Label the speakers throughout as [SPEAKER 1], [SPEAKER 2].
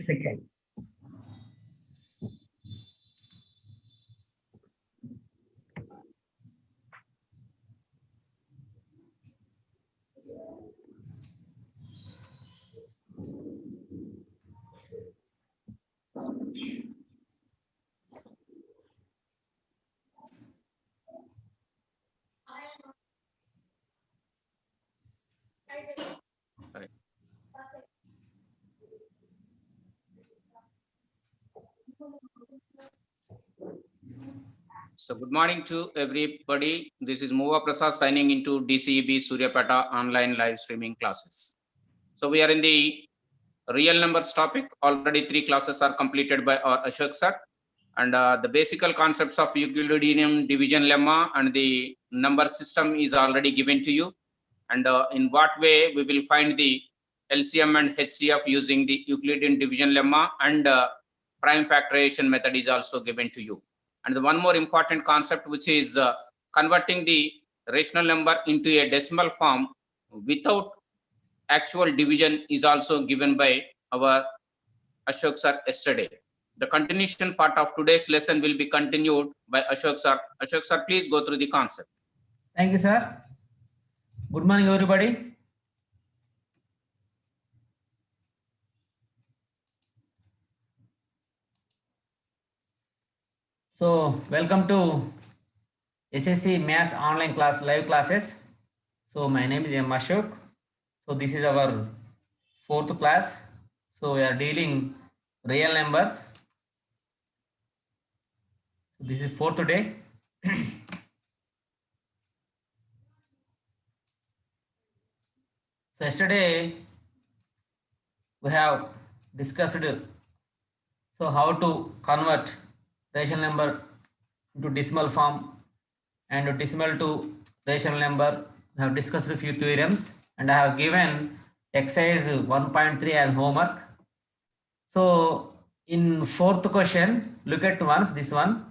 [SPEAKER 1] second.
[SPEAKER 2] So good morning to everybody. This is Muva Prasad signing into DCEB Suryapeta online live streaming classes. So we are in the real numbers topic. Already 3 classes are completed by our Ashok sir. And the basic concepts of Euclidean division lemma and the number system is already given to you. And in what way we will find the LCM and HCF using the Euclidean division lemma and prime factorization method is also given to you. And the one more important concept, which is converting the rational number into a decimal form without actual division, is also given by our Ashok sir yesterday. The continuation part of today's lesson will be continued by Ashok sir. Ashok sir, please go through the concept.
[SPEAKER 1] Thank you, sir. Good morning, everybody. So, welcome to SSC Maths online class live classes. So, my name is M. Ashok. So, this is our 4th class. So, we are dealing real numbers. So, this is 4th day. So, yesterday we have discussed how to convert rational number into decimal form and decimal to rational number. We have discussed a few theorems and I have given exercise 1.3 as homework. So in 4th question, look at once this one.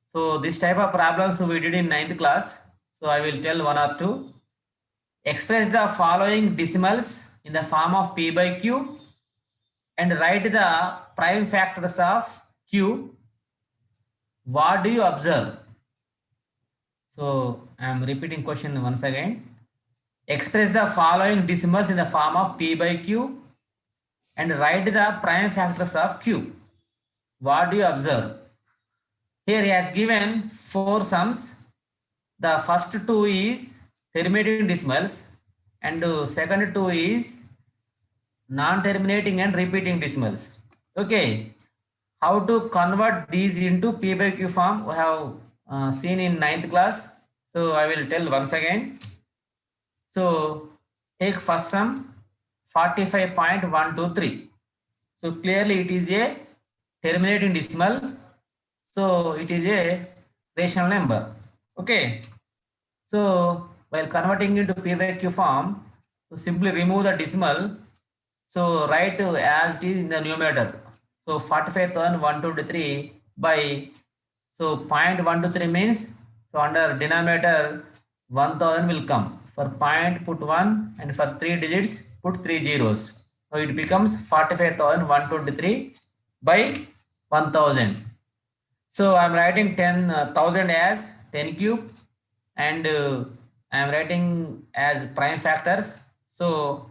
[SPEAKER 1] So this type of problems we did in 9th class. So I will tell one or two. Express the following decimals in the form of P by Q and write the prime factors of Q. What do you observe? So I am repeating question once again. Express the following decimals in the form of P by Q and write the prime factors of Q. What do you observe? Here he has given 4 sums. The first 2 is terminating decimals and second 2 is non-terminating and repeating decimals. Okay. How to convert these into P by Q form we have seen in 9th class. So I will tell once again. So take first sum 45.123. So clearly it is a terminating decimal. So it is a rational number. Okay. So while converting into P by Q form, so simply remove the decimal. So write as it is in the numerator. So 45,123 by, so 0.123 means, so under denominator 1000 will come. For point put 1 and for 3 digits put 3 zeros. So it becomes 45,123 by 1000. So I am writing 10,000 as 10 cube and I am writing as prime factors. So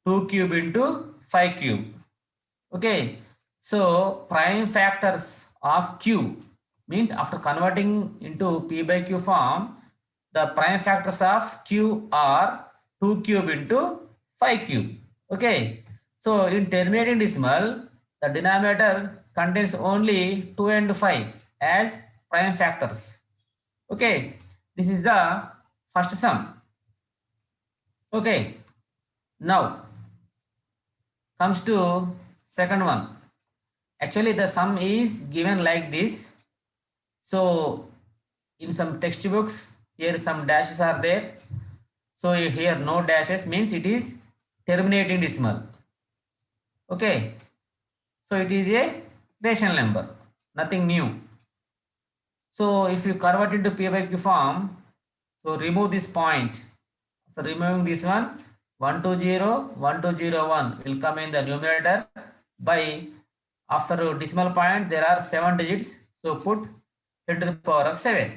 [SPEAKER 1] 2 cube into 5 cube. Okay. So prime factors of Q means after converting into P by Q form, the prime factors of Q are 2 cube into 5 cube. Okay. So in terminating decimal, the denominator contains only 2 and 5 as prime factors. Okay. This is the first sum. Okay. Now comes to second one. Actually the sum is given like this. So in some textbooks here some dashes are there. So here no dashes means it is terminating decimal. Okay. So it is a rational number, nothing new. So if you convert into P by Q form, so remove this point. After removing this one, 120, 1201 will come in the numerator. by after decimal point there are 7 digits, so put 10 to the power of 7.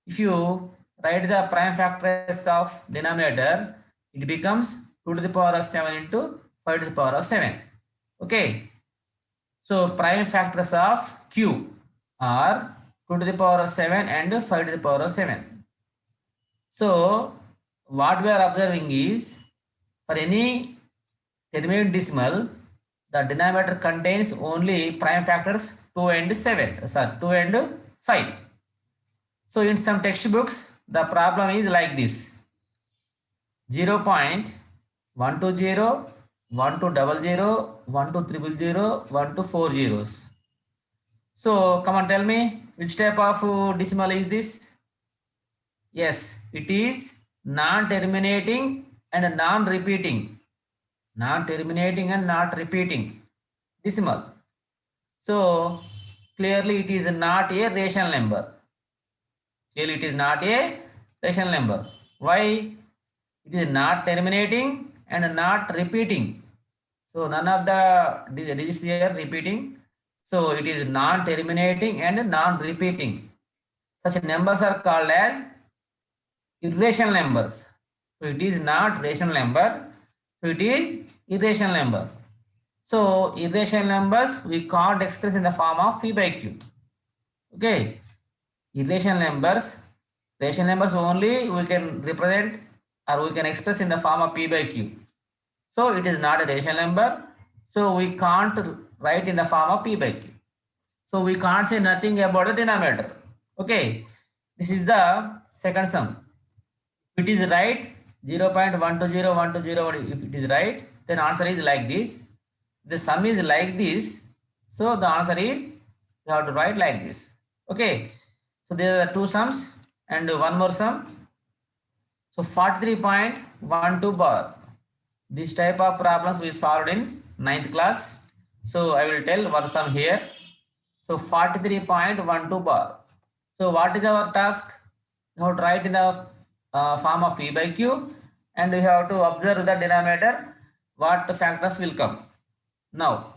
[SPEAKER 1] If you write the prime factors of denominator, it becomes 2 to the power of 7 into 5 to the power of 7. Okay. So prime factors of q are 2 to the power of 7 and 5 to the power of 7. So what we are observing is, for any terminating decimal, the denominator contains only prime factors 2 and 7, sorry, 2 and 5. So in some textbooks, the problem is like this: 0.120, 1200, 1200, 12 zeros. So come on, tell me which type of decimal is this? Yes, it is non-terminating and non-repeating. Non-terminating and not repeating decimal. So clearly it is not a rational number. Clearly it is not a rational number. Why? It is not terminating and not repeating. So none of the digits here repeating. So it is non-terminating and non-repeating. Such numbers are called as irrational numbers. So it is not rational number. So it is irrational number. So irrational numbers we can't express in the form of p by q. Okay. Irrational numbers, rational numbers only we can represent or we can express in the form of p by q. So it is not a rational number. So we can't write in the form of p by q. So we can't say nothing about the denominator. Okay. This is the second sum. If it is right, 0.120, if it is right, then answer is like this. The sum is like this. So the answer is, you have to write like this. Okay. So there are two sums and one more sum. So 43.12 bar. This type of problems we solved in 9th class. So I will tell one sum here. So 43.12 bar. So what is our task? You have to write in the form of p by q, and you have to observe the denominator, what factors will come. Now,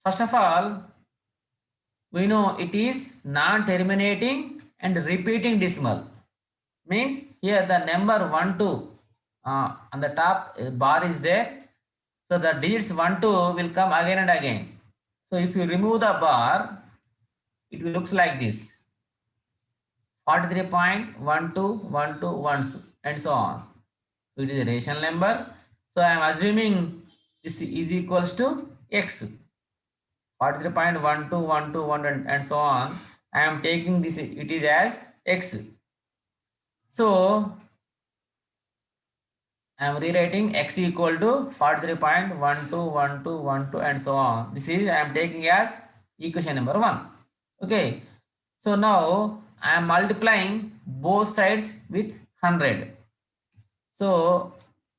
[SPEAKER 1] first of all, we know it is non-terminating and repeating decimal. Means here the number 1, 2 on the top bar is there. So the digits 1, 2 will come again and again. So if you remove the bar, it looks like this: 43.1212 and so on. So it is a rational number. So I am assuming this is equals to x. 43.1212 and so on. I am taking this, it is as x. So I am rewriting x equal to 43.1212 and so on. This is I am taking as equation number 1. Okay. So now I am multiplying both sides with 100. So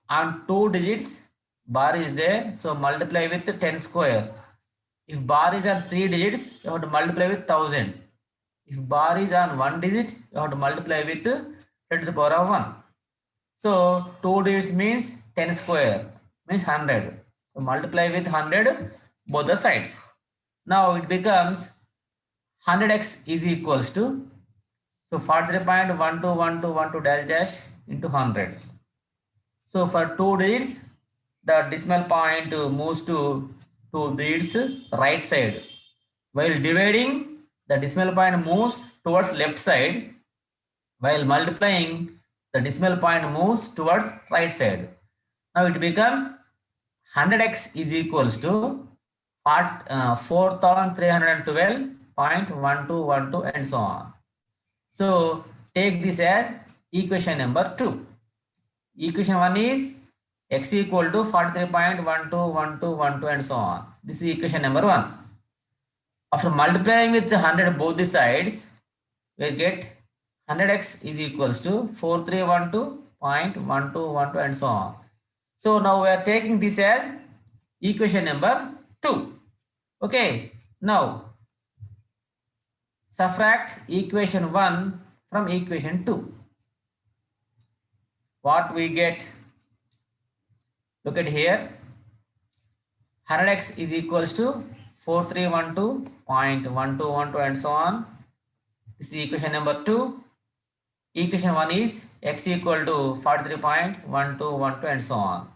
[SPEAKER 1] on 2 digits bar is there. So multiply with 10 square. If bar is on 3 digits, you have to multiply with 1000. If bar is on 1 digit, you have to multiply with 10 to the power of 1. So 2 digits means 10 square means 100. So multiply with 100 both the sides. Now it becomes 100x is equals to, so 43.1212 dash dash into 100. So for 2 digits, the decimal point moves to 2 digits right side. While dividing, the decimal point moves towards left side. While multiplying, the decimal point moves towards right side. Now it becomes 100x is equals to 4312.1212 and so on. So take this as equation number 2. Equation 1 is x equal to 43.1212 and so on. This is equation number 1. After multiplying with 100 both the sides, we get 100x is equals to 4312.1212 and so on. So now we are taking this as equation number 2. Okay. Now subtract equation 1 from equation 2. What we get? Look at here. 100x is equals to 4312.1212 and so on. This is equation number 2. Equation 1 is x equal to 43.1212 and so on.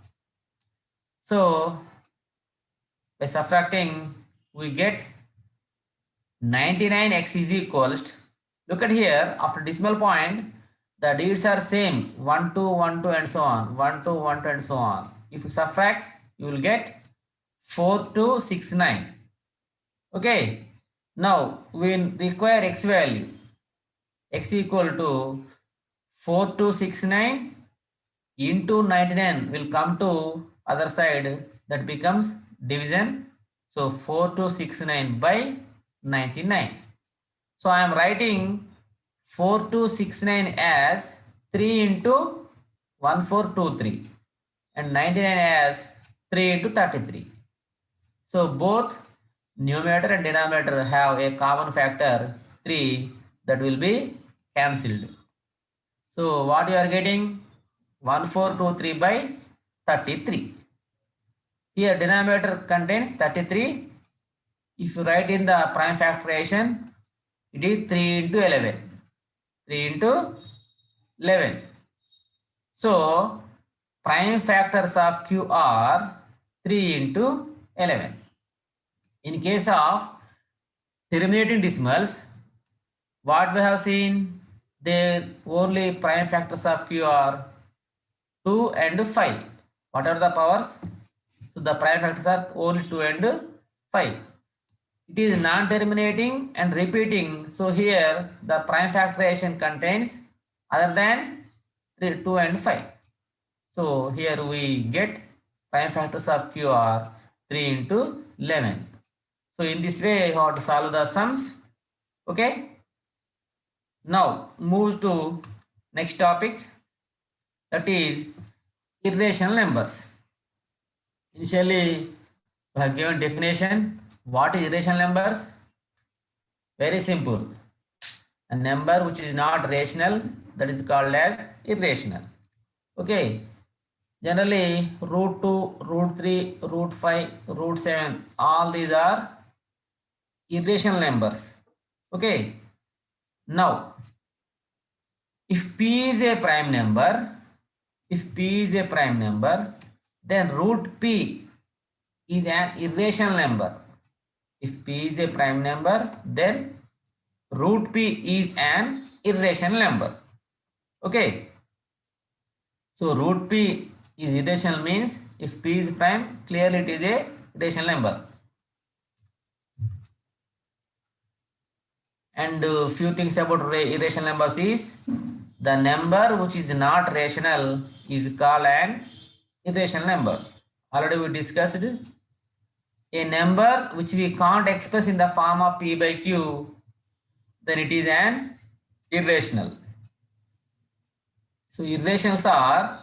[SPEAKER 1] So by subtracting, we get 99x is equals to, look at here, after decimal point, the digits are same, 1, 2, 1, 2 and so on, 1, 2, 1, 2 and so on. If you subtract, you will get 4269. Okay. Now we require x value. X equal to 4269 into 99 will come to other side, that becomes division. So 4269 by 99. So I am writing 4269 as 3 into 1423 and 99 as 3 into 33. So both numerator and denominator have a common factor 3, that will be cancelled. So what you are getting? 1423 by 33. Here denominator contains 33. If you write in the prime factorization, it is 3 into 11. 3 into 11. So prime factors of Q are 3 into 11. In case of terminating decimals, what we have seen, their only prime factors of Q are 2 and 5. What are the powers? So the prime factors are only 2 and 5. It is non-terminating and repeating. So here the prime factorization contains other than 2 and 5. So here we get prime factors of Q are 3 into 11. So in this way, you have to solve the sums. Okay. Now move to next topic, that is irrational numbers. Initially, we have given definition. What is irrational numbers? Very simple. A number which is not rational, that is called as irrational. Okay. Generally, root 2, root 3, root 5, root 7, all these are irrational numbers. Okay. Now, if p is a prime number, then root p is an irrational number. If p is a prime number, then root p is an irrational number. Okay. So root p is irrational means if p is prime, clearly it is a irrational number. And few things about irrational numbers is, the number which is not rational is called an irrational number. Already we discussed. A number which we can't express in the form of p by q, then it is an irrational. So irrationals are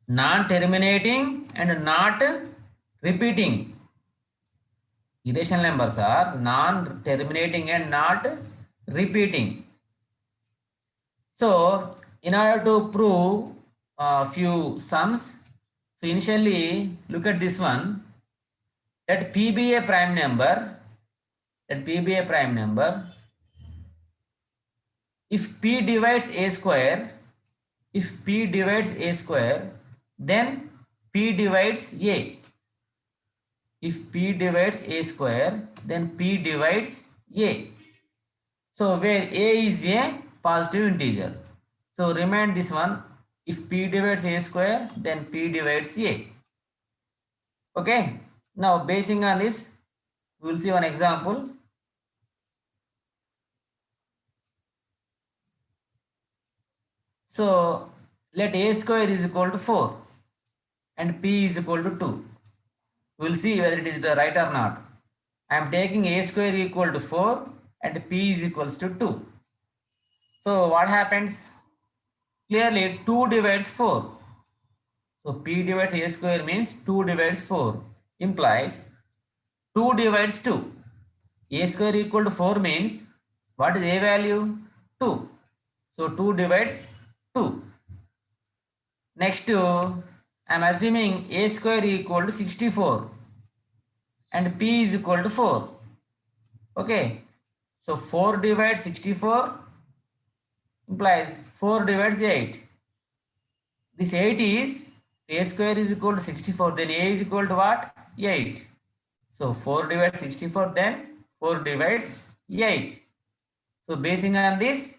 [SPEAKER 1] non-terminating and not repeating. Irrational numbers are non-terminating and not repeating. So in order to prove a few sums, so initially look at this one. Let p be a prime number. If p divides a square, then p divides a. If p divides a square, then p divides a. So where a is a positive integer. So remind this one. If p divides a square, then p divides a. Okay. Now basing on this, we will see one example. So let a square is equal to 4 and p is equal to 2. We will see whether it is right or not. I am taking a square equal to 4 and p is equals to 2. So what happens? Clearly 2 divides 4. So p divides a square means 2 divides 4, implies 2 divides 2. A square equal to 4 means what is a value? 2. So 2 divides 2. Next, I am assuming a square equal to 64. and P is equal to 4. Okay. So 4 divides 64 implies 4 divides 8. This 8 is A square is equal to 64. Then A is equal to what? 8. So 4 divides 64, then 4 divides 8. So basing on this,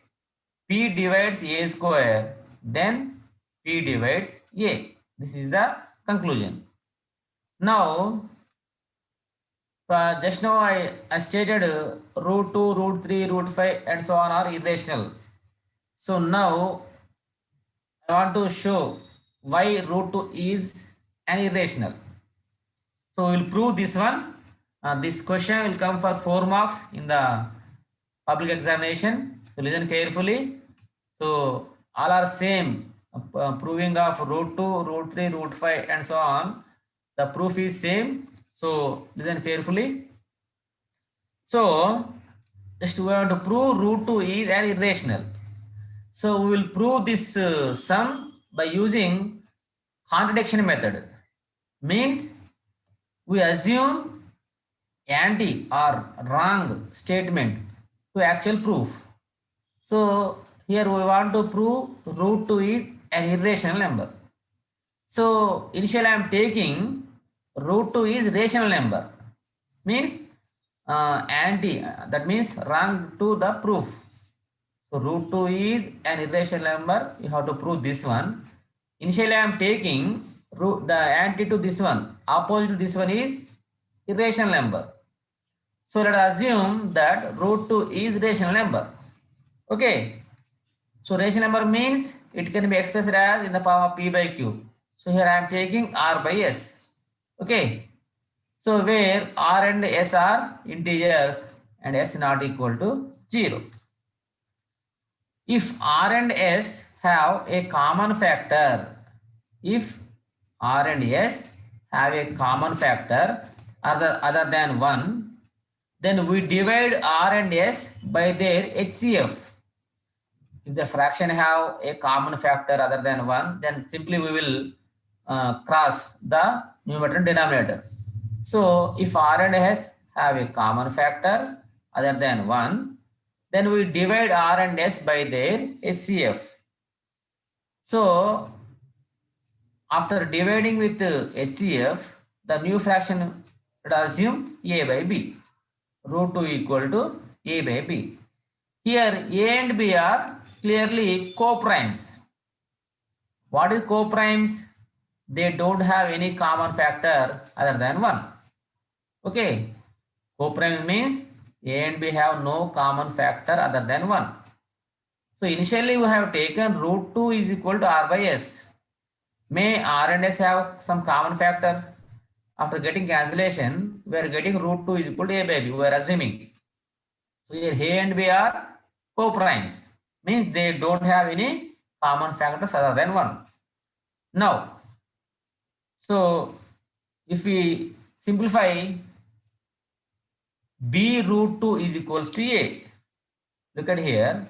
[SPEAKER 1] P divides A square, then P divides A. This is the conclusion. Now, just now I stated root 2, root 3, root 5 and so on are irrational. So now I want to show why root 2 is an irrational. So we will prove this one. This question will come for 4 marks in the public examination. So listen carefully. So all are same. Proving of root 2, root 3, root 5 and so on. The proof is same. So listen carefully. So just we want to prove root 2 is an irrational. So we will prove this sum by using contradiction method. Means we assume anti or wrong statement to actual proof. So here we want to prove root 2 is an irrational number. So initially I am taking root 2 is rational number. Means anti, that means wrong to the proof. So root 2 is an irrational number. You have to prove this one. Initially I am taking the anti to this one. Opposite to this one is irrational number. So let us assume that root 2 is rational number. Okay. So rational number means it can be expressed as in the form of P by Q. So here I am taking R by S. Okay. So where R and S are integers and S not equal to 0. If R and S have a common factor, if R and S have a common factor other than 1, then we divide R and S by their HCF. If the fraction have a common factor other than 1, then simply we will cross the numerator and denominator. So if R and S have a common factor other than 1, then we divide R and S by their HCF. So after dividing with HCF, the new fraction, let us assume A by B. Root 2 equal to A by B. Here A and B are clearly co-primes. What is co-primes? They don't have any common factor other than 1. Okay. Co-prime means A and B have no common factor other than 1. So initially we have taken root 2 is equal to R by S. May R and S have some common factor? After getting cancellation, we are getting root 2 is equal to A by B. We are assuming. So here A and B are co-primes. Means they don't have any common factors other than 1. Now, so if we simplify, B root 2 is equals to A. Look at here.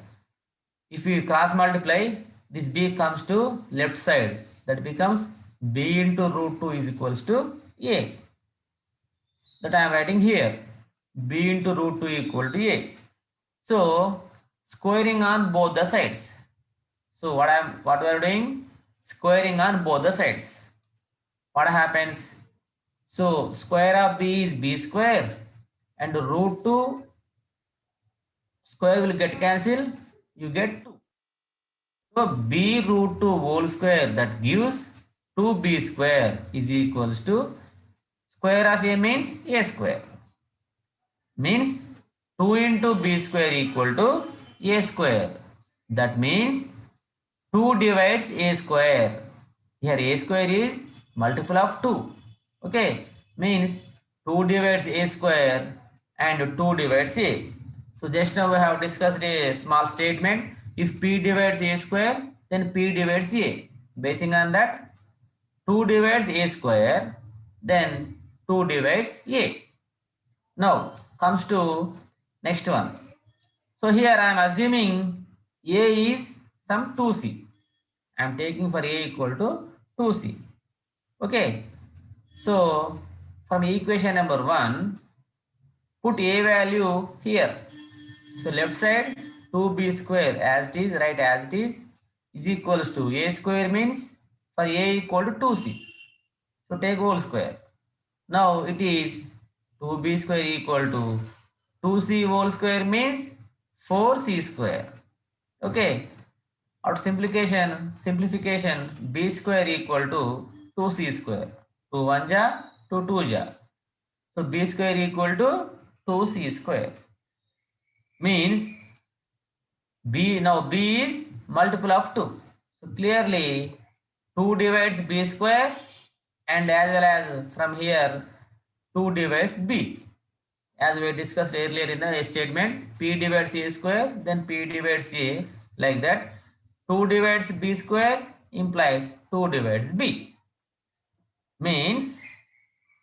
[SPEAKER 1] If we cross multiply, this B comes to left side. That becomes B into root 2 is equals to A. That I am writing here. B into root 2 equal to A. So squaring on both the sides. So what we are doing? Squaring on both the sides. What happens? So square of B is B square and root 2 square will get cancelled. You get 2. So B root 2 whole square, that gives 2B square is equals to square of A means A square. Means 2 into B square equal to A square. That means 2 divides A square. Here A square is multiple of 2. Okay. Means 2 divides A square and 2 divides A. So just now we have discussed a small statement. If P divides A square, then P divides A. Basing on that, 2 divides A square, then 2 divides A. Now comes to next one. So here I am assuming A is some 2C. I am taking for A equal to 2C. Okay. So from equation number 1, put a value here. So left side 2b square as it is, right as it is equals to a square means for a equal to 2c. So take whole square. Now it is 2b square equal to 2c whole square means 4c square. Okay. Out simplification, b square equal to 2c square. 2 1 ja, 2 2 ja. So b square equal to 2c square. Means b, now b is multiple of 2. So clearly 2 divides b square, and as well as from here 2 divides b. As we discussed earlier in the statement, p divides a square, then p divides a, like that. 2 divides b square implies 2 divides b. Means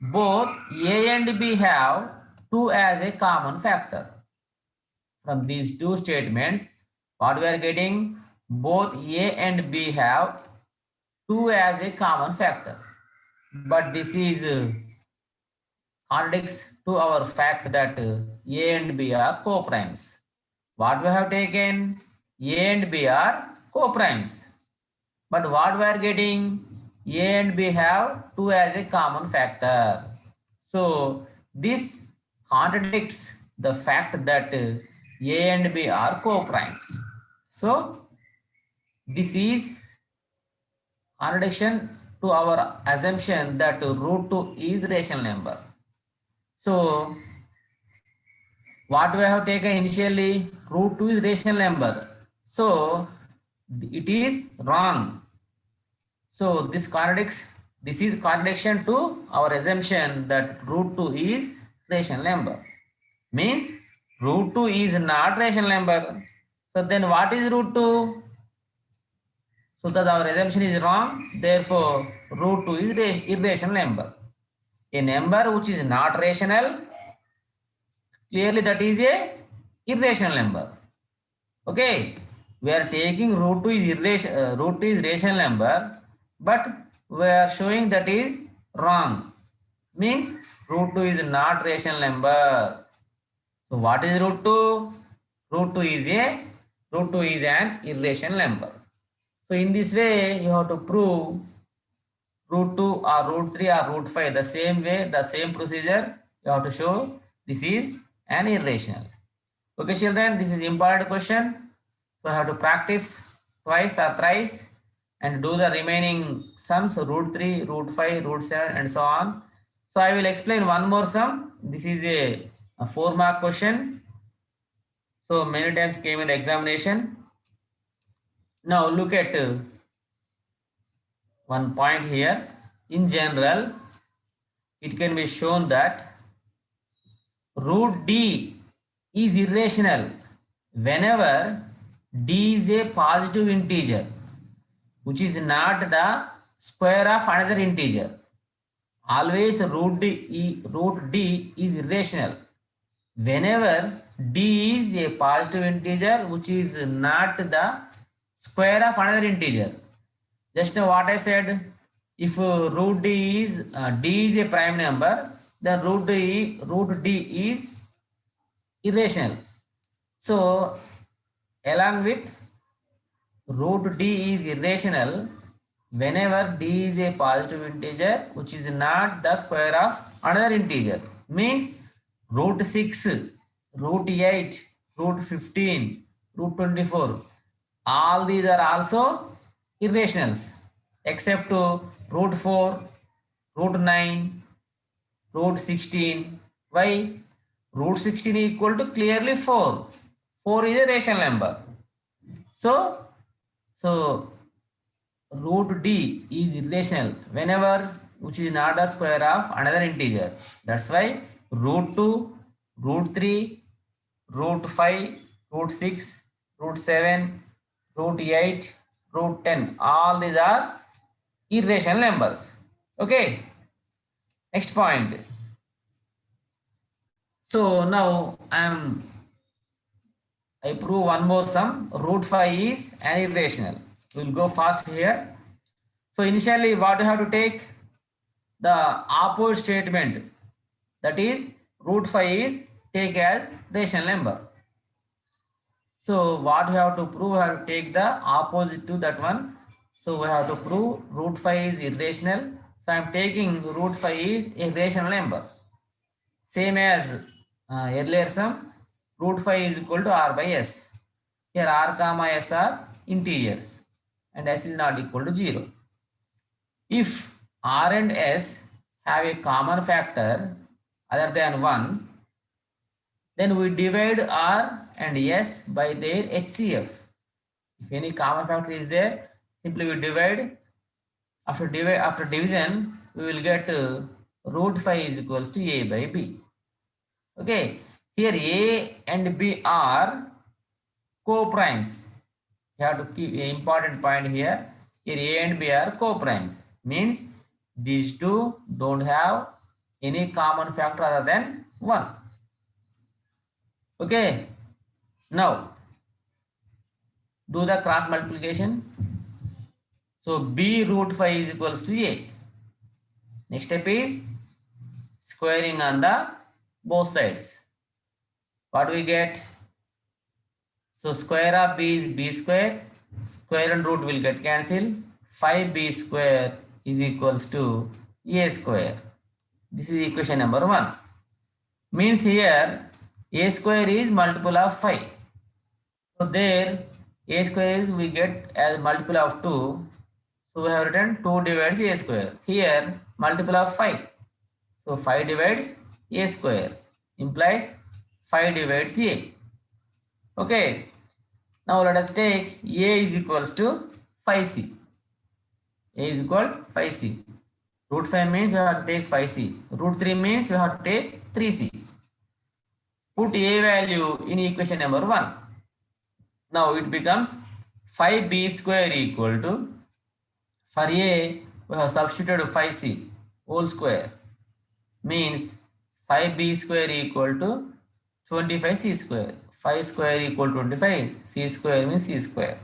[SPEAKER 1] both a and b have 2 as a common factor. From these two statements, what we are getting, both a and b have 2 as a common factor. But this is contradicts to our fact that a and b are co-primes. What we have taken, a and b are co-primes. But what we are getting, a and b have 2 as a common factor. So this contradicts the fact that a and b are co-primes. So this is contradiction to our assumption that root 2 is rational number. So what we have taken initially, root 2 is rational number. So it is wrong. So this is contradiction to our assumption that root 2 is rational number. Means root 2 is not rational number. So then what is root 2? So that our assumption is wrong. Therefore, root 2 is irrational number. A number which is not rational, clearly that is a irrational number. Okay, we are taking root 2 is rational number, but we are showing that is wrong. Means root 2 is not rational number. So what is root 2? Root 2 is an irrational number. So in this way, you have to prove root 2 or root 3 or root 5 the same way, the same procedure. You have to show this is an irrational. Okay, children, this is important question. So I have to practice twice or thrice and do the remaining sums, root 3, root 5, root 7 and so on. So I will explain one more sum. This is a 4-mark question. So many times came in the examination. Now look at one point here. In general, it can be shown that root d is irrational whenever d is a positive integer which is not the square of another integer. Always root d is irrational whenever d is a positive integer which is not the square of another integer. Just now what I said, if root d is a prime number, then root d is irrational. So along with root d is irrational whenever d is a positive integer which is not the square of another integer. Means root 6, root 8, root 15, root 24. All these are also irrationals except root 4, root 9, root 16. Why? Root 16 equal to clearly 4. 4 is a rational number. So root d is irrational whenever which is not the square of another integer. That's why root 2, root 3, root 5, root 6, root 7, root 8, root 10, all these are irrational numbers. Okay, next point. So now I prove one more sum. Root 5 is an irrational. We'll go fast here. So initially what you have to take, the opposite statement That is root 5 is take as rational number. So what we have to prove, we have to take the opposite to that one. So we have to prove root 5 is irrational. So I am taking root 5 is a rational number. Same as earlier sum, root 5 is equal to r by s. Here r comma s are integers and s is not equal to 0. If r and s have a common factor other than 1, then we divide r and s by their HCF. If any common factor is there, simply we divide. After division, we will get root 5 is equals to a by b. Okay, here a and b are co-primes. You have to keep an important point here. Here a and b are co-primes. Means these two don't have any common factor other than 1. Okay, now do the cross multiplication. So b root 5 is equals to a. Next step is squaring on the both sides. What we get? So square of b is b square. Square and root will get cancelled. 5b square is equals to a square. This is equation number 1. Means here a square is multiple of 5. So there a square is we get as multiple of 2. So we have written 2 divides a square. Here multiple of 5. So 5 divides a square implies 5 divides a. Okay. Now let us take a is equals to 5c. A is equal to 5c. Root 5 means you have to take 5c. Root 3 means you have to take 3c. Put a value in equation number 1. Now it becomes 5b square equal to, for a we have substituted 5c whole square, means 5b square equal to 25c square. 5 square equal to 25, c square means c square.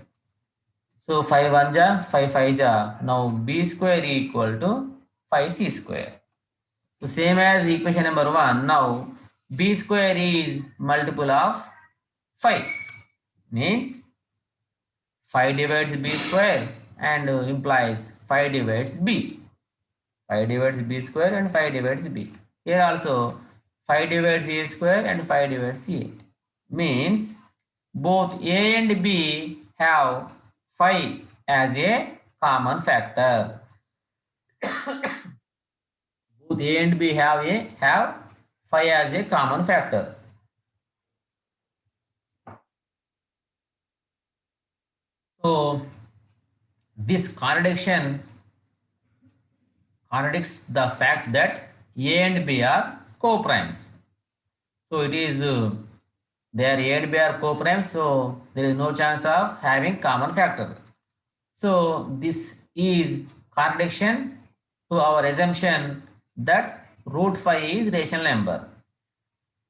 [SPEAKER 1] So 5 1 ja, 5 5 ja. Now b square equal to 5c square. So same as equation number 1. Now b square is multiple of 5. Means 5 divides b square and implies 5 divides b. 5 divides b square and 5 divides b. Here also 5 divides a square and 5 divides a. Means both a and b have 5 as a common factor. Both a and b have 5 as a common factor. So this contradiction contradicts the fact that a and b are co-primes. So it is they are a and b are co-primes, so there is no chance of having common factor. So this is contradiction to our assumption that root 5 is rational number.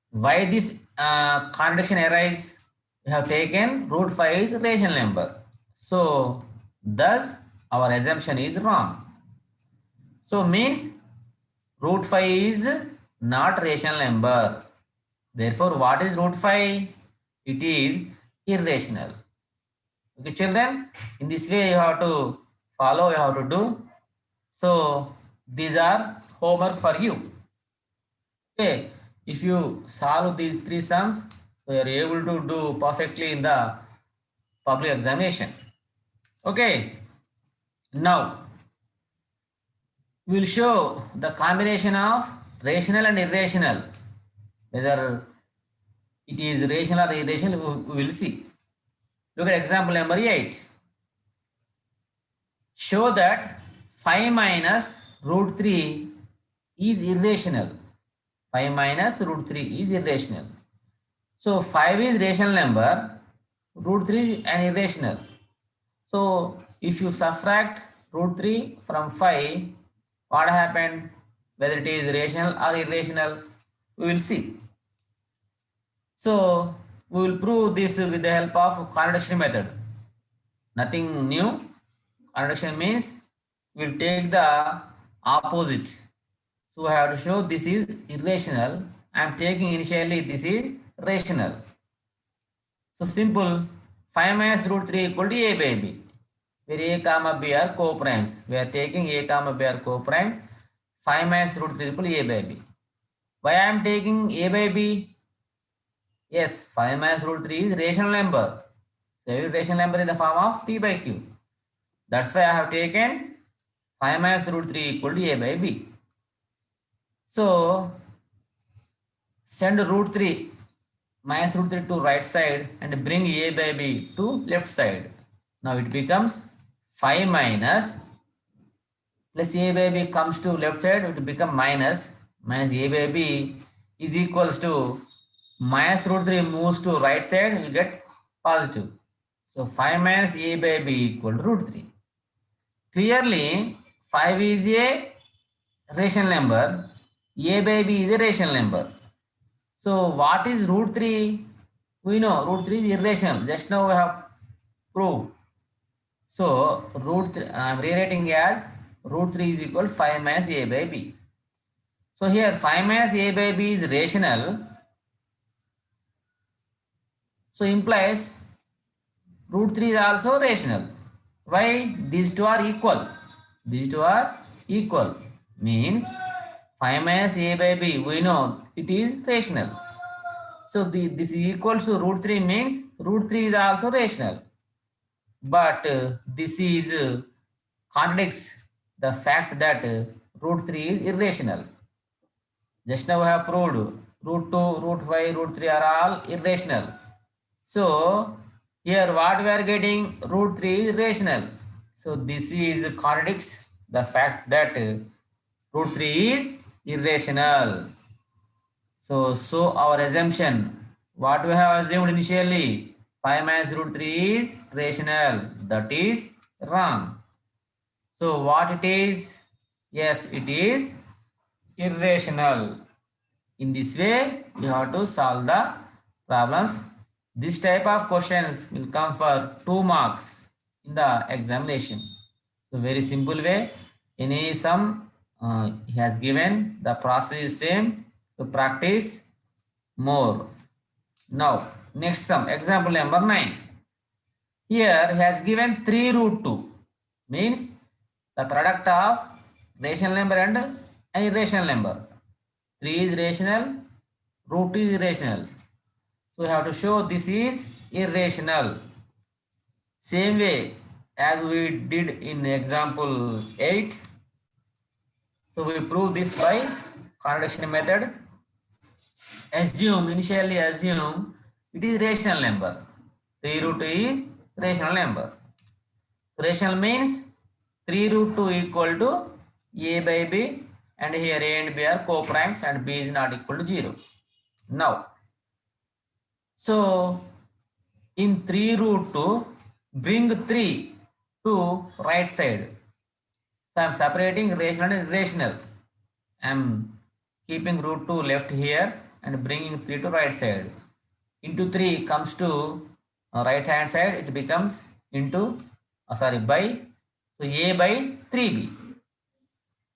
[SPEAKER 1] Why this contradiction arises? We have taken root 5 is rational number. So thus our assumption is wrong. So means root 5 is not rational number. Therefore, what is root 5? It is irrational. Okay, children, in this way you have to follow, you have to do. So these are homework for you. Okay, if you solve these 3 sums, so you are able to do perfectly in the public examination. Okay, now we will show the combination of rational and irrational. Whether it is rational or irrational, we will see. Look at example number 8. Show that 5 minus root 3 is irrational. 5 minus root 3 is irrational. So 5 is rational number, root 3 is an irrational. So if you subtract root 3 from 5, what happened? Whether it is rational or irrational, we will see. So we will prove this with the help of contradiction method. Nothing new. Contradiction means we will take the opposite. So I have to show this is irrational. I am taking initially this is rational. So simple, 5 minus root 3 equal to a by b, where a comma b are co-primes. We are taking a comma b are co-primes. 5 minus root 3 equal to a by b. Why I am taking a by b? Yes, 5 minus root 3 is rational number. So every rational number in the form of p by q. That's why I have taken 5 minus root 3 equal to a by b. So send root 3 minus root 3 to right side and bring a by b to left side. Now it becomes 5 minus plus a by b comes to left side, it will become minus a by b is equals to minus root 3 moves to right side, you will get positive. So 5 minus a by b equal to root 3. Clearly 5 is a rational number, a by b is a rational number. So what is root 3? We know root 3 is irrational. Just now we have proved. So root 3, I am rewriting as root 3 is equal to 5 minus a by b. So here 5 minus a by b is rational. So implies root 3 is also rational. Why? These two are equal. These two are equal. Means 5 minus a by b, we know it is rational. So this is equals to root 3 means root 3 is also rational. But this is contradicts the fact that root 3 is irrational. Just now we have proved root 2, root 5, root 3 are all irrational. So here what we are getting, root 3 is rational. So this is contradicts the fact that root 3 is irrational. So our assumption, what we have assumed initially, 5 minus root 3 is rational. That is wrong. So what it is? Yes, it is irrational. In this way, you have to solve the problems. This type of questions will come for 2 marks in the examination. So very simple way. Any sum he has given, the process is same. So practice more. Now next sum, example number 9. Here he has given 3 root 2, means the product of rational number and an irrational number. 3 is rational, root 2 is irrational. So we have to show this is irrational. Same way as we did in example 8. So we prove this by contradiction method. Initially assume it is rational number. 3 root 2 is rational number. Rational means 3 root 2 equal to a by b, and here a and b are co-primes and b is not equal to 0. Now, so in 3 root 2, bring 3 to right side. So I am separating rational and irrational. I am keeping root 2 left here and bringing 3 to right side. Into 3 comes to right hand side, it becomes into by, so a by 3b.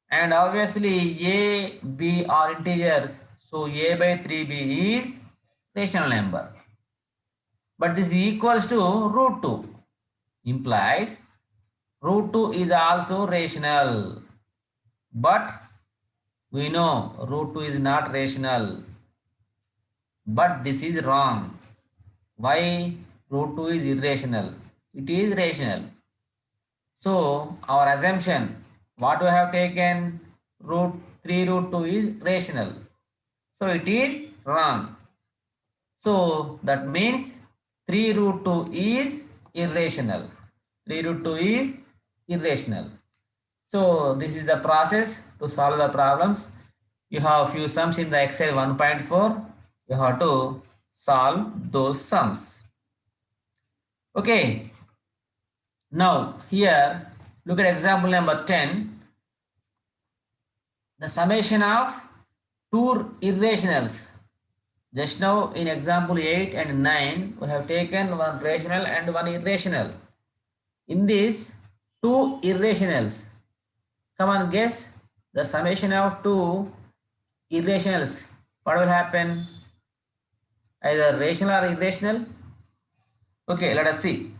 [SPEAKER 1] And obviously a, b are integers, so a by 3b is rational number. But this is equals to root 2, implies root 2 is also rational. But we know root 2 is not rational. But this is wrong. Why? Root 2 is irrational. It is rational. So our assumption, what we have taken, root 3 root 2 is rational. So it is wrong. So that means 3 root 2 is irrational. 3 root 2 is irrational. So this is the process to solve the problems. You have few sums in the Excel 1.4. You have to solve those sums. Okay. Now here, look at example number 10. The summation of 2 irrationals. Just now in example 8 and 9, we have taken one rational and one irrational. In this 2 irrationals, come on, guess the summation of two irrationals, what will happen? Either rational or irrational. Okay, let us see.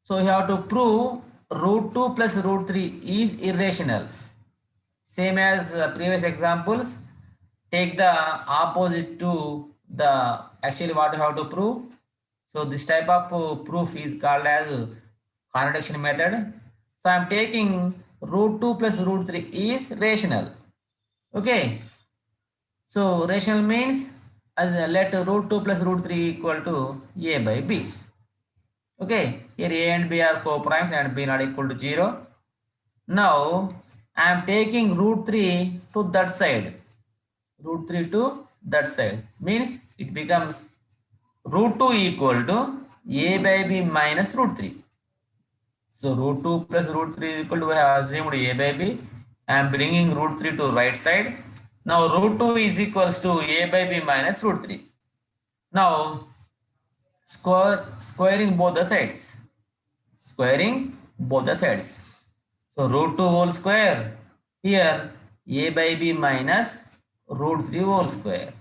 [SPEAKER 1] So you have to prove root 2 plus root 3 is irrational. Same as previous examples, take the opposite to the actually what you have to prove. So this type of proof is called as contradiction method. So I am taking root 2 plus root 3 is rational. Okay. So rational means let root 2 plus root 3 equal to a by b. Okay. Here a and b are co-primes and b not equal to 0. Now I am taking root 3 to that side. Root 3 to that side means it becomes root 2 equal to a by b minus root 3. So root 2 plus root 3 is equal to, we have assumed a by b. I am bringing root 3 to right side. Now root 2 is equals to a by b minus root 3. Now squaring both the sides. Squaring both the sides. So root 2 whole square. Here a by b minus root 3 whole square.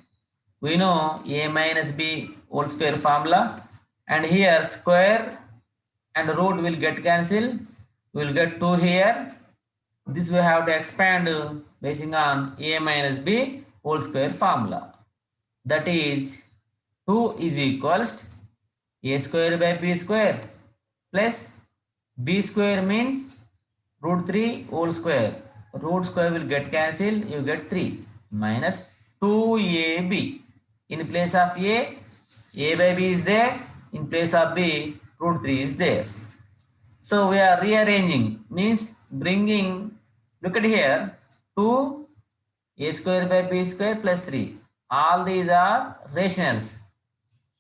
[SPEAKER 1] We know a minus b whole square formula, and here square and root will get cancelled. We will get 2 here. This we have to expand basing on a minus b whole square formula. That is 2 is equals a square by b square plus b square means root 3 whole square. Root square will get cancelled. You get 3 minus 2ab. In place of a by b is there. In place of b, root 3 is there. So we are rearranging, means bringing, look at here, 2 a square by b square plus 3. All these are rationals.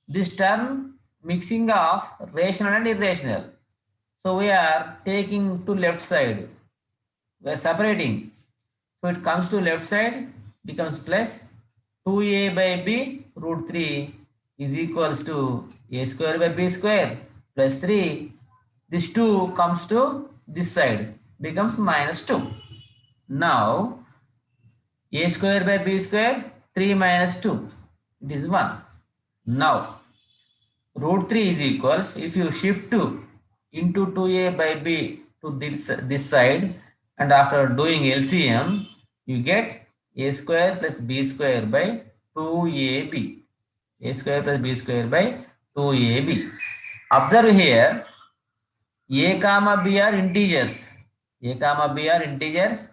[SPEAKER 1] This term mixing of rational and irrational. So we are taking to left side. We are separating. So it comes to left side, becomes plus 2a by b root 3 is equals to a square by b square plus 3. This 2 comes to this side, becomes minus 2. Now a square by b square, 3 minus 2, it is 1. Now root 3 is equals, if you shift 2 into 2a by b to this side, and after doing LCM, you get a square plus b square by 2ab. A square plus b square by 2ab. Observe here, a comma b are integers. A comma b are integers.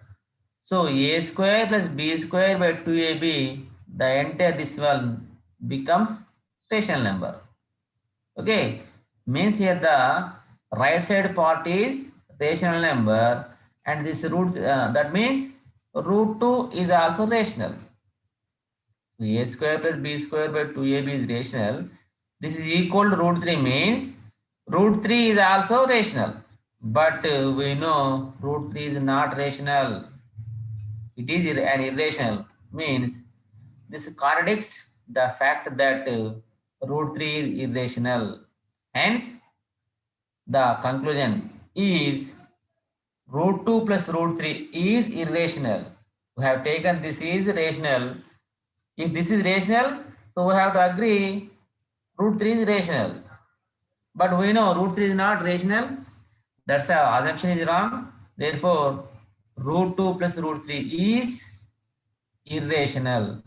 [SPEAKER 1] So a square plus b square by 2ab, the entire this one becomes rational number. Okay, means here the right side part is rational number, and this root that means root 2 is also rational. So a square plus b square by 2ab is rational. This is equal to root 3 means root 3 is also rational. But we know root 3 is not rational. It is an irrational. Means this contradicts the fact that root 3 is irrational. Hence, the conclusion is root 2 plus root 3 is irrational. We have taken this is rational. If this is rational, so we have to agree root 3 is rational. But we know root 3 is not rational. That's the assumption is wrong. Therefore, root 2 plus root 3 is irrational.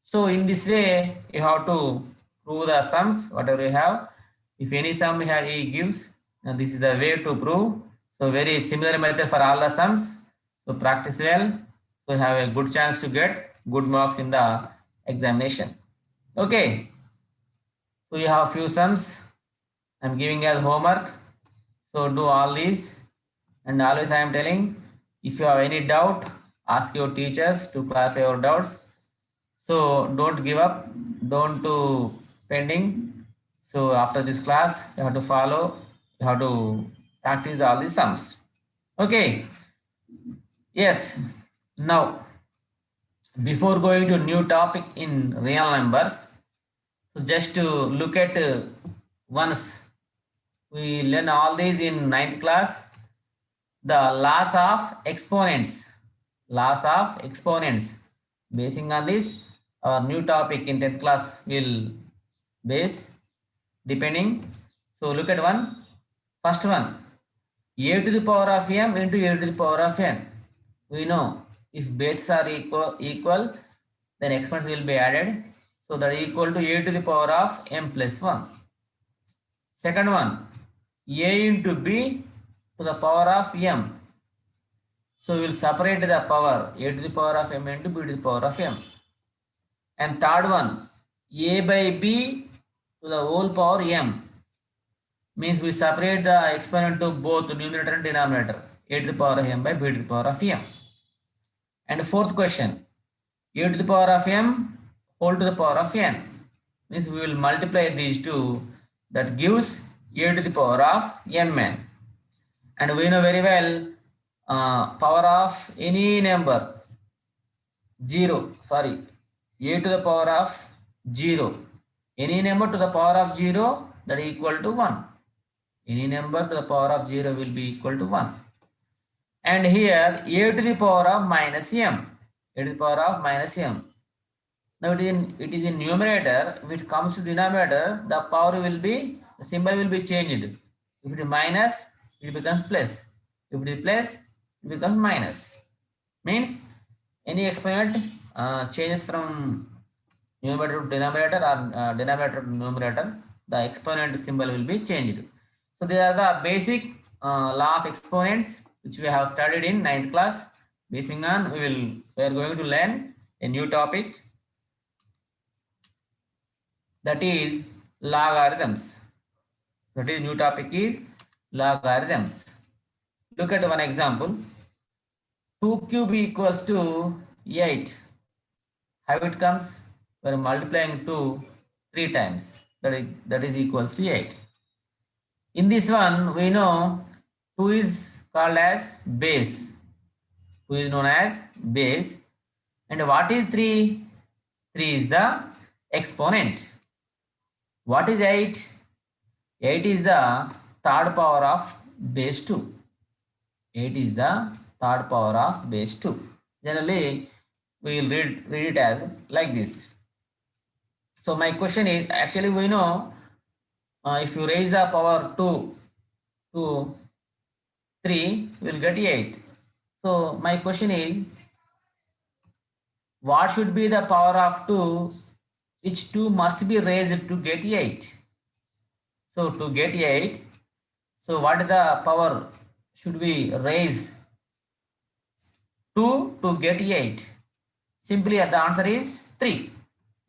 [SPEAKER 1] So in this way, you have to prove the sums, whatever you have. If any sum he gives, and this is the way to prove. So very similar method for all the sums. So practice well. So you have a good chance to get good marks in the examination. Okay. So you have few sums. I'm giving as homework. So do all these. And always I am telling, if you have any doubt, ask your teachers to clarify your doubts. So don't give up. Don't do pending. So after this class, you have to follow. You have to practice all these sums. Okay. Yes. Now, before going to new topic in real numbers, so just to look at once we learn all these in 9th class, the laws of exponents. Laws of exponents. Basing on this, our new topic in 10th class will base depending. So look at one. First one, a to the power of m into a to the power of n. We know if bases are equal, then exponents will be added. So that is equal to a to the power of m plus 1. Second one, a into b to the power of m. So we will separate the power a to the power of m into b to the power of m. And third one, a by b to the whole power m. Means we separate the exponent to both numerator and denominator, a to the power of m by b to the power of m. And fourth question, a to the power of m whole to the power of n. Means we will multiply these two, that gives a to the power of mn. And we know very well, power of any number, a to the power of 0, any number to the power of 0, that is equal to 1. Any number to the power of 0 will be equal to 1. And here a to the power of minus m, a to the power of minus m. Now it is in numerator. If it comes to denominator, the power will be, the symbol will be changed. If it is minus, it becomes plus. If it is plus, it becomes minus. Means any exponent changes from numerator to denominator or denominator to numerator, the exponent symbol will be changed. So these are the basic law of exponents which we have studied in 9th class. Basing on, we are going to learn a new topic, that is logarithms. That is new topic is logarithms. Look at one example. 2 cube equals to 8. How it comes? We are multiplying 2 3 times. That is equals to 8. In this one, we know 2 is called as base. 2 is known as base. And what is 3? 3 is the exponent. What is 8? 8 is the third power of base 2. 8 is the third power of base 2. Generally, we will read it as like this. So my question is, actually we know if you raise the power 2 to 3, we will get 8. So my question is, what should be the power of 2 which 2 must be raised to get 8? So to get 8, so what is the power should we raise 2 to get 8? Simply the answer is 3.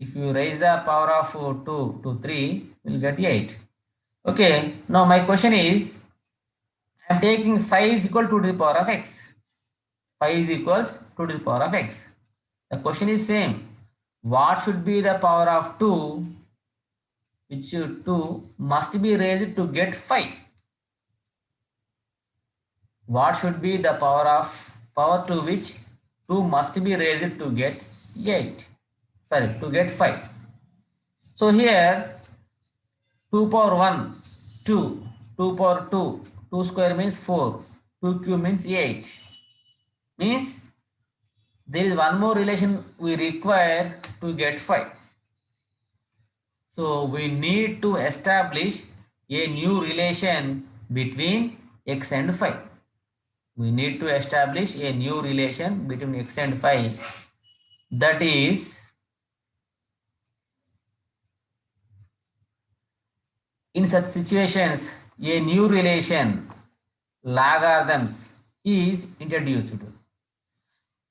[SPEAKER 1] If you raise the power of 2 to 3, you will get 8. Okay, now my question is, I am taking 5 is equal to the power of x. 5 is equals to the power of x. The question is same. What should be the power of 2 which 2 must be raised to get 5? What should be the power to which 2 must be raised to get 8? Sorry, to get 5. So here 2 power 1, 2, 2 power 2, 2 square means 4, 2 cube means 8. Means there is one more relation we require to get 5. So we need to establish a new relation between x and 5. We need to establish a new relation between x and 5. That is, in such situations, a new relation, logarithms, is introduced.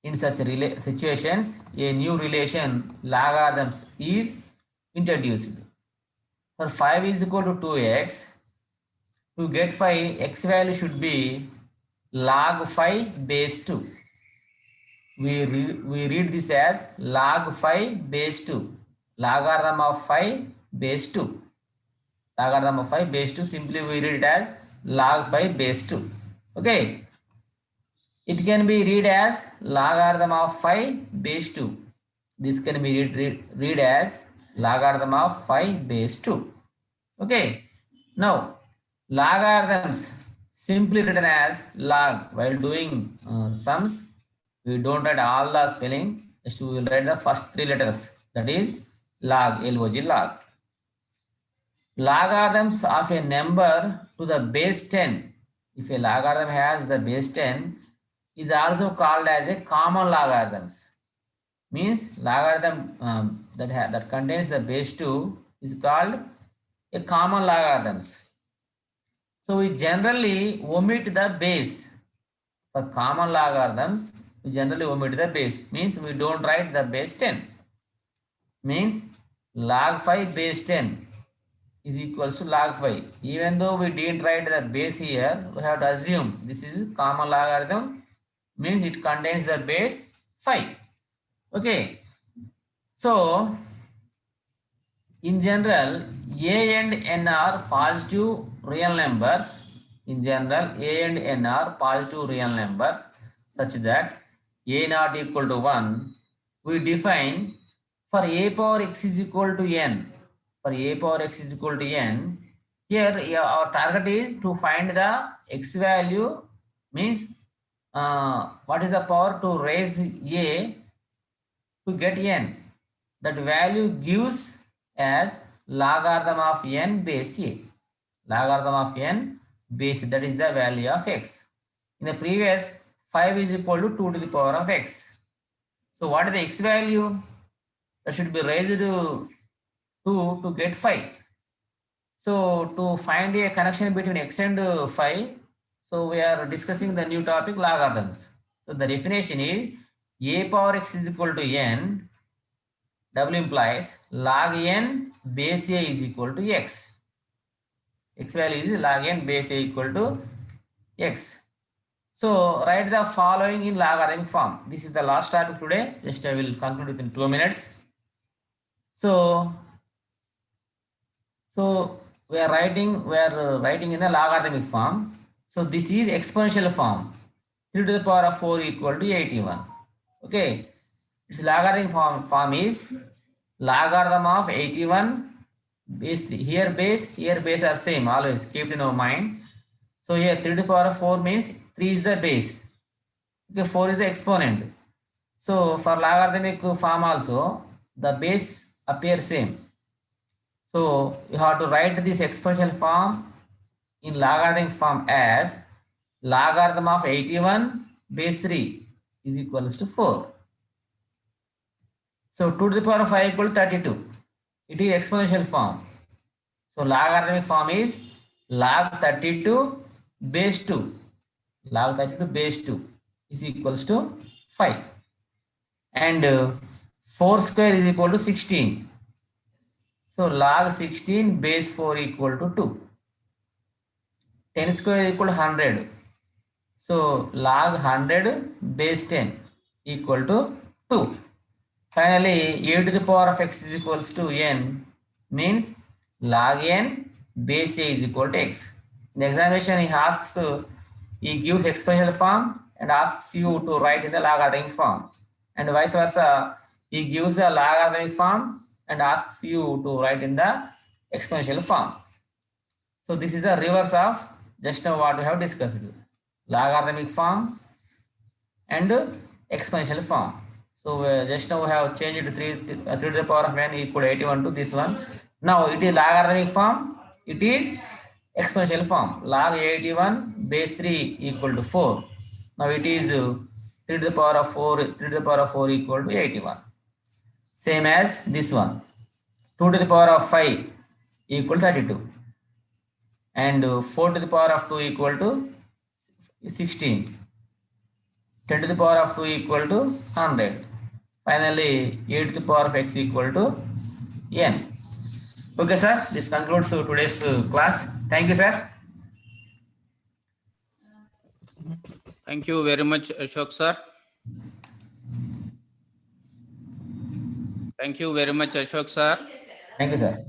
[SPEAKER 1] In such situations, a new relation, logarithms, is introduced. For 5 is equal to 2x. To get 5, x value should be log 5 base 2. We read this as log 5 base 2. Logarithm of 5 base 2. Logarithm of 5 base 2, simply we read it as log 5 base 2. Okay. It can be read as logarithm of 5 base 2. This can be read as logarithm of 5 base 2. Okay. Now, logarithms simply written as log while doing sums. We don't write all the spelling, just we will write the first three letters. That is log, LOG, log. Logarithms of a number to the base 10. If a logarithm has the base 10, is also called as a common logarithms. Means logarithm that contains the base 2 is called a common logarithms. So we generally omit the base. For common logarithms, we generally omit the base. Means we don't write the base 10. Means log 5 base 10 is equals to log 5. Even though we didn't write the base here, we have to assume this is common logarithm. Means it contains the base 5. Okay. So in general, A and N are positive real numbers. In general, A and N are positive real numbers such that A not equal to 1. We define for A power x is equal to n. For A power x is equal to n, here our target is to find the x value, means what is the power to raise A to get n. That value gives as logarithm of n base a. Logarithm of n base, that is the value of x. In the previous, 5 is equal to 2 to the power of x. So what is the x value? That should be raised to 2 to get 5. So to find a connection between x and 5, so we are discussing the new topic, logarithms. So the definition is a power x is equal to n. W implies log n base a is equal to x. X value is log n base a equal to x. So write the following in logarithmic form. This is the last topic today. Just I will conclude within 2 minutes. So we are writing in the logarithmic form. So this is exponential form. 3 to the power of 4 equal to 81. Okay. Its logarithmic form is logarithm of 81 base 3. Here base are same, always keep in our mind. So here 3 to the power of 4 means 3 is the base. Okay, 4 is the exponent. So for logarithmic form also, the base appears same. So you have to write this exponential form in logarithmic form as logarithm of 81 base 3 is equals to 4. So 2 to the power of 5 equal to 32. It is exponential form. So logarithmic form is log 32 base 2. Log 32 base 2 is equals to 5. And 4 square is equal to 16. So log 16 base 4 equal to 2. 10 square equal to 100. So log 100 base 10 equal to 2. Finally, a to the power of x is equals to n means log n base a is equal to x. In the examination, he gives exponential form and asks you to write in the logarithmic form, and vice versa. He gives a logarithmic form and asks you to write in the exponential form. So this is the reverse of just now what we have discussed: logarithmic form and exponential form. So just now we have changed to 3 to the power of n equal to 81 to this one. Now it is logarithmic form, it is exponential form. Log 81 base 3 equal to 4. Now it is 3 to the power of 4, 3 to the power of 4 equal to 81. Same as this one. 2 to the power of 5 equal to 32. And 4 to the power of 2 equal to 16. 10 to the power of 2 equal to 100. Finally, 8 to the power of x equal to n. Okay, sir. This concludes today's class. Thank you, sir.
[SPEAKER 2] Thank you very much, Ashok sir. Thank you very much, Ashok sir.
[SPEAKER 1] Thank you, sir.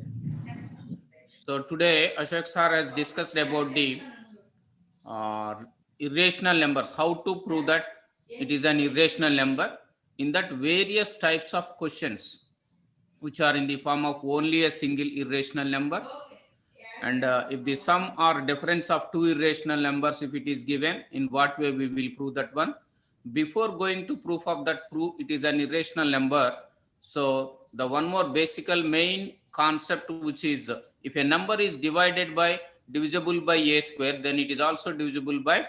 [SPEAKER 2] So today, Ashok sir has discussed about the irrational numbers, how to prove that it is an irrational number. In that, various types of questions which are in the form of only a single irrational number, and if the sum or difference of two irrational numbers, if it is given, in what way we will prove that one. before going to proof of that proof, it is an irrational number. So the one more basic main concept, which is if a number is divided by divisible by a square, then it is also divisible by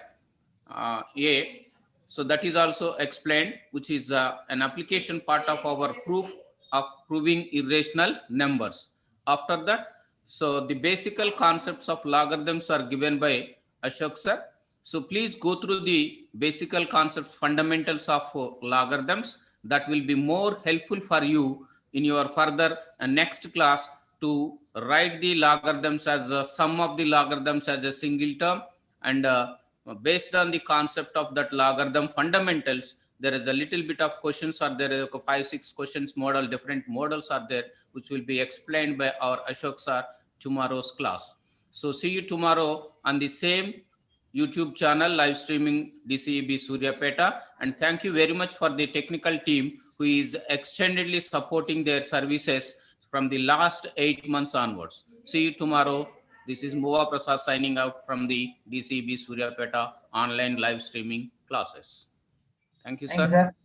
[SPEAKER 2] a. So that is also explained, which is an application part of our proof of proving irrational numbers. After that, so the basic concepts of logarithms are given by Ashok sir. So please go through the basic concepts, fundamentals of logarithms. That will be more helpful for you in your further next class to write the logarithms as a sum of the logarithms as a single term, and based on the concept of that logarithm fundamentals, there is a little bit of questions are there, 5-6 questions model, different models are there, which will be explained by our Ashok sir tomorrow's class. So see you tomorrow on the same YouTube channel live streaming DCEB Suryapeta, and thank you very much for the technical team who is extendedly supporting their services from the last 8 months onwards. See you tomorrow. This is Muva Prasad signing out from the DCEB Suryapeta online live streaming classes. Thank you,
[SPEAKER 1] Thank you,
[SPEAKER 2] sir.
[SPEAKER 1] sir.